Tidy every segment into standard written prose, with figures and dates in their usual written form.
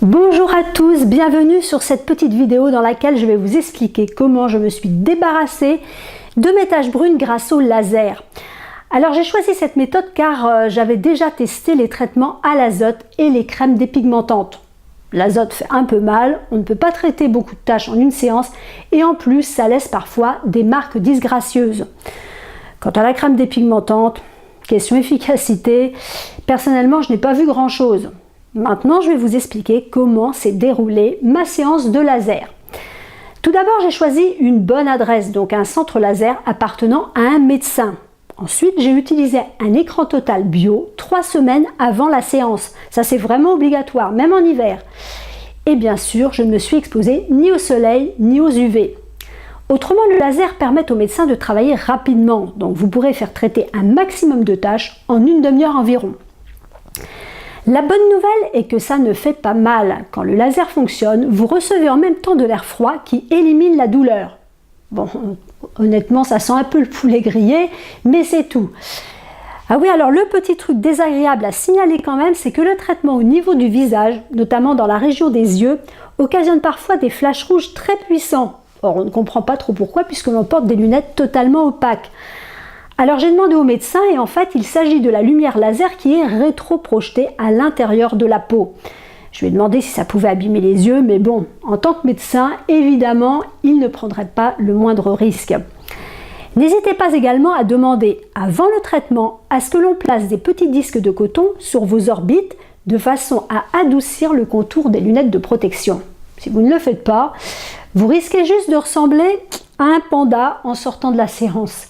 Bonjour à tous, bienvenue sur cette petite vidéo dans laquelle je vais vous expliquer comment je me suis débarrassée de mes taches brunes grâce au laser. Alors j'ai choisi cette méthode car j'avais déjà testé les traitements à l'azote et les crèmes dépigmentantes. L'azote fait un peu mal, on ne peut pas traiter beaucoup de taches en une séance et en plus ça laisse parfois des marques disgracieuses. Quant à la crème dépigmentante, question efficacité, personnellement je n'ai pas vu grand chose. Maintenant, je vais vous expliquer comment s'est déroulée ma séance de laser. Tout d'abord, j'ai choisi une bonne adresse, donc un centre laser appartenant à un médecin. Ensuite, j'ai utilisé un écran total bio 3 semaines avant la séance. Ça, c'est vraiment obligatoire, même en hiver. Et bien sûr, je ne me suis exposée ni au soleil, ni aux UV. Autrement, le laser permet au médecin de travailler rapidement. Donc, vous pourrez faire traiter un maximum de tâches en une demi-heure environ. La bonne nouvelle est que ça ne fait pas mal. Quand le laser fonctionne, vous recevez en même temps de l'air froid qui élimine la douleur. Bon, honnêtement, ça sent un peu le poulet grillé, mais c'est tout. Ah oui, alors le petit truc désagréable à signaler quand même, c'est que le traitement au niveau du visage, notamment dans la région des yeux, occasionne parfois des flashs rouges très puissants. Or, on ne comprend pas trop pourquoi puisque l'on porte des lunettes totalement opaques. Alors j'ai demandé au médecin et en fait il s'agit de la lumière laser qui est rétro-projetée à l'intérieur de la peau. Je lui ai demandé si ça pouvait abîmer les yeux, mais bon, en tant que médecin, évidemment, il ne prendrait pas le moindre risque. N'hésitez pas également à demander avant le traitement à ce que l'on place des petits disques de coton sur vos orbites de façon à adoucir le contour des lunettes de protection. Si vous ne le faites pas, vous risquez juste de ressembler à un panda en sortant de la séance.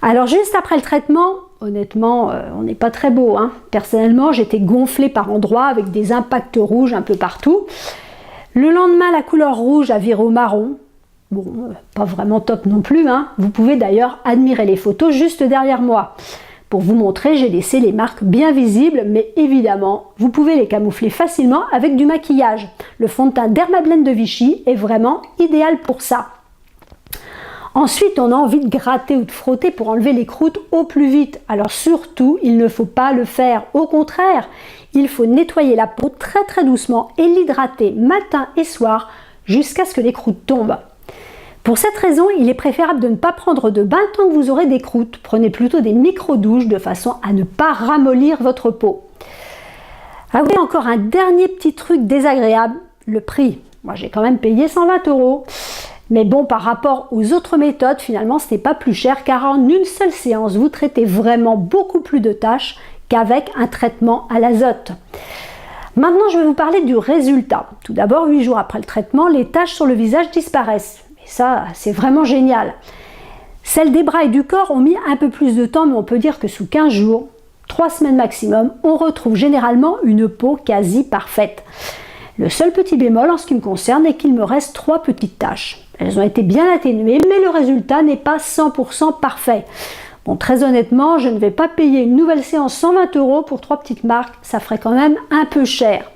Alors juste après le traitement, honnêtement, on n'est pas très beau. Personnellement, j'étais gonflée par endroits avec des impacts rouges un peu partout. Le lendemain, la couleur rouge a viré au marron. Bon, pas vraiment top non plus. Vous pouvez d'ailleurs admirer les photos juste derrière moi. Pour vous montrer, j'ai laissé les marques bien visibles, mais évidemment, vous pouvez les camoufler facilement avec du maquillage. Le fond de teint Dermablend de Vichy est vraiment idéal pour ça. Ensuite, on a envie de gratter ou de frotter pour enlever les croûtes au plus vite. Alors surtout, il ne faut pas le faire. Au contraire, il faut nettoyer la peau très doucement et l'hydrater matin et soir jusqu'à ce que les croûtes tombent. Pour cette raison, il est préférable de ne pas prendre de bain tant que vous aurez des croûtes. Prenez plutôt des micro-douches de façon à ne pas ramollir votre peau. Ah oui, encore un dernier petit truc désagréable, le prix. Moi, j'ai quand même payé 120 €. Mais bon, par rapport aux autres méthodes, finalement, ce n'est pas plus cher car en une seule séance, vous traitez vraiment beaucoup plus de tâches qu'avec un traitement à l'azote. Maintenant, je vais vous parler du résultat. Tout d'abord, 8 jours après le traitement, les taches sur le visage disparaissent. Et ça, c'est vraiment génial. Celles des bras et du corps ont mis un peu plus de temps, mais on peut dire que sous 15 jours, 3 semaines maximum, on retrouve généralement une peau quasi parfaite. Le seul petit bémol en ce qui me concerne est qu'il me reste 3 petites taches. Elles ont été bien atténuées, mais le résultat n'est pas 100% parfait. Bon, très honnêtement, je ne vais pas payer une nouvelle séance 120 € pour 3 petites marques, ça ferait quand même un peu cher.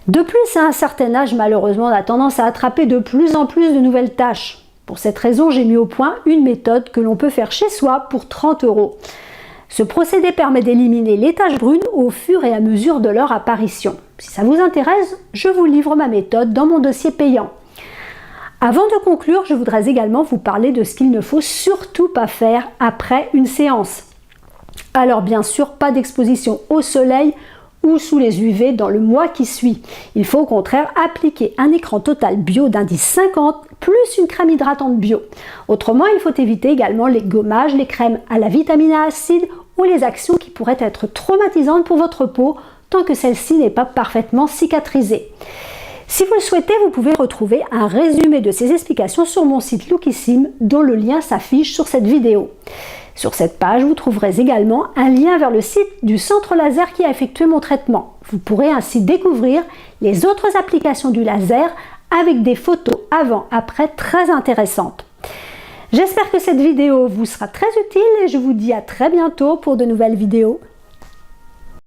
De plus, à un certain âge, malheureusement, on a tendance à attraper de plus en plus de nouvelles taches. Pour cette raison, j'ai mis au point une méthode que l'on peut faire chez soi pour 30 €. Ce procédé permet d'éliminer les taches brunes au fur et à mesure de leur apparition. Si ça vous intéresse, je vous livre ma méthode dans mon dossier payant. Avant de conclure, je voudrais également vous parler de ce qu'il ne faut surtout pas faire après une séance. Alors bien sûr, pas d'exposition au soleil ou sous les UV dans le mois qui suit. Il faut au contraire appliquer un écran total bio d'indice 50 plus une crème hydratante bio. Autrement, il faut éviter également les gommages, les crèmes à la vitamine A acide ou les actions qui pourraient être traumatisantes pour votre peau tant que celle-ci n'est pas parfaitement cicatrisée. Si vous le souhaitez, vous pouvez retrouver un résumé de ces explications sur mon site Lookissime dont le lien s'affiche sur cette vidéo. Sur cette page, vous trouverez également un lien vers le site du centre laser qui a effectué mon traitement. Vous pourrez ainsi découvrir les autres applications du laser avec des photos avant-après très intéressantes. J'espère que cette vidéo vous sera très utile et je vous dis à très bientôt pour de nouvelles vidéos.